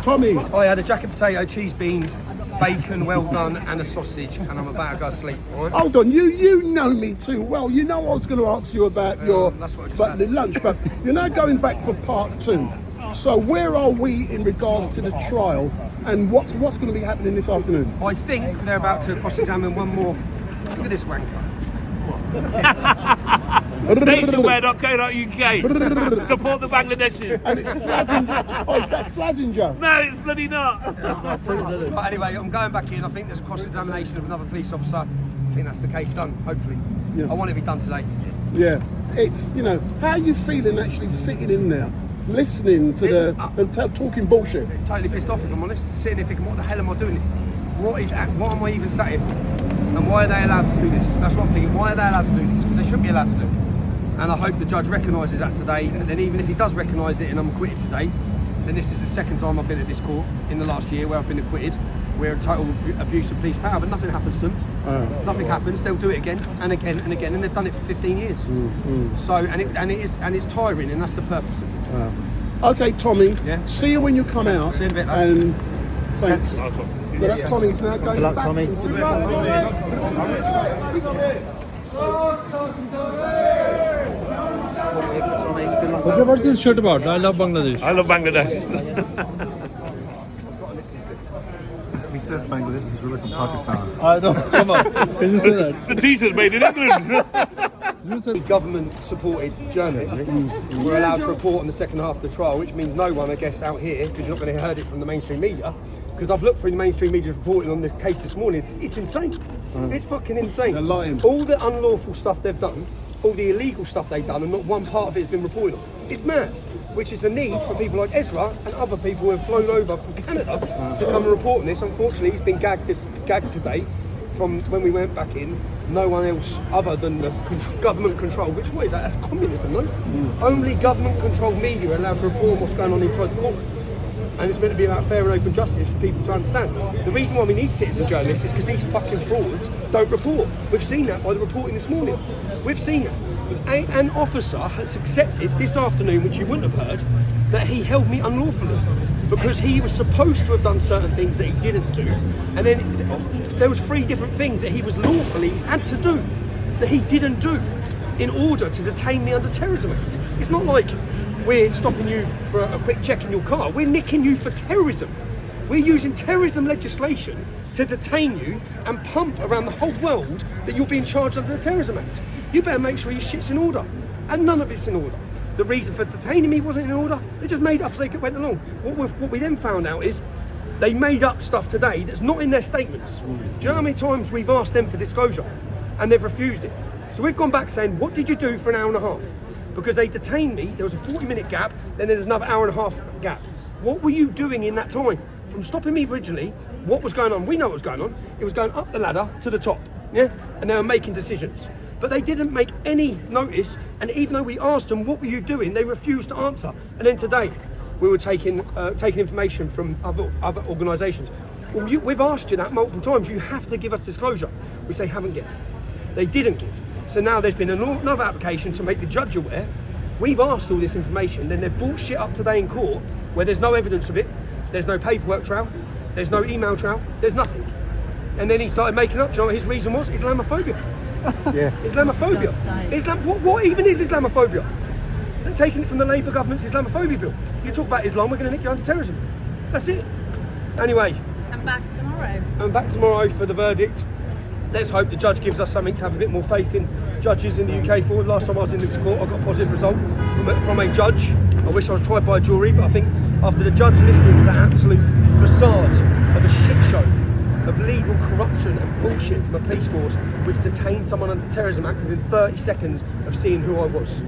Tommy. I had a jacket potato, cheese beans, bacon, well done, and a sausage, and I'm about to go to sleep. All right? Hold on, you know me too well. You know I was going to ask you about the lunch, but you're now going back for part 2. So where are we in regards to the trial, and what's going to be happening this afternoon? I think they're about to cross-examine one more. Look at this wanker. Nationware.co.uk. Support the Bangladeshis. And it's Slazenger. Oh, is that Slazenger? No, it's bloody not. But anyway, I'm going back in. I think there's a cross-examination of another police officer. I think that's the case done, hopefully. Yeah. I want it to be done today. Yeah. It's, how are you feeling actually sitting in there, listening to talking bullshit? Totally pissed off, if I'm honest. Sitting there thinking, what the hell am I doing? What am I even sat here for? And why are they allowed to do this? That's what I'm thinking. Why are they allowed to do this? Because they shouldn't be allowed to do it. And I hope the judge recognises that today. And then even if he does recognise it and I'm acquitted today, then this is the second time I've been at this court in the last year where I've been acquitted. We're a total abuse of police power, but nothing happens to them. Nothing happens. They'll do it again and again and again, and they've done it for 15 years. So it's tiring, and that's the purpose of it. Okay, Tommy. Yeah. See you when you come out. See you in a bit. And thanks. So that's Tommy. He's now going luck, back. Tommy. Good What's this shirt about? I love Bangladesh. I love Bangladesh. He says Bangladesh, he's really from Pakistan. I know. Come on. Can you say that? The t-shirt made in England. Government-supported journalists were allowed to report on the second half of the trial, which means no one, I guess, out here, because you're not going to heard it from the mainstream media, because I've looked through the mainstream media's reporting on the case this morning. It's insane. It's fucking insane. They're lying. All the unlawful stuff they've done, all the illegal stuff they've done, and not one part of it has been reported on. It's mad. Which is the need for people like Ezra and other people who have flown over from Canada to come and report on this. Unfortunately, he's been gagged today from when we went back in. No one else other than the government control, what is that? That's communism, no? Only government-controlled media are allowed to report on what's going on inside the court. And it's meant to be about fair and open justice for people to understand. The reason why we need citizen journalists is because these fucking frauds don't report. We've seen that by the reporting this morning. We've seen that. An officer has accepted this afternoon, which you wouldn't have heard, that he held me unlawfully because he was supposed to have done certain things that he didn't do, and then there was 3 different things that he was lawfully had to do that he didn't do in order to detain me under Terrorism Act. It's not like we're stopping you for a quick check in your car. We're nicking you for terrorism. We're using terrorism legislation to detain you and pump around the whole world that you're being charged under the Terrorism Act. You better make sure your shit's in order. And none of it's in order. The reason for detaining me wasn't in order. They just made up as they went along. What we then found out is they made up stuff today that's not in their statements. Do you know how many times we've asked them for disclosure? And they've refused it. So we've gone back saying, what did you do for an hour and a half? Because they detained me, there was a 40-minute gap, then there's another hour and a half gap. What were you doing in that time? From stopping me originally, what was going on? We know what was going on. It was going up the ladder to the top, yeah? And they were making decisions. But they didn't make any notice, and even though we asked them, what were you doing? They refused to answer. And then today, we were taking information from other organisations. Well, we've asked you that multiple times. You have to give us disclosure, which they haven't given. They didn't give. So now there's been another application to make the judge aware. We've asked all this information, then they've brought shit up today in court where there's no evidence of it, there's no paperwork trail, there's no email trail, there's nothing. And then he started making up, do you know what his reason was? Islamophobia. Yeah. Islamophobia. What even is Islamophobia? They're taking it from the Labour government's Islamophobia bill. You talk about Islam, we're going to nick you under terrorism. That's it. Anyway. I'm back tomorrow. I'm back tomorrow for the verdict. Let's hope the judge gives us something to have a bit more faith in judges in the UK for. Last time I was in this court, I got a positive result from a judge. I wish I was tried by a jury, but I think after the judge listening to that absolute facade of a shit show, of legal corruption and bullshit from a police force which detained someone under the Terrorism Act within 30 seconds of seeing who I was.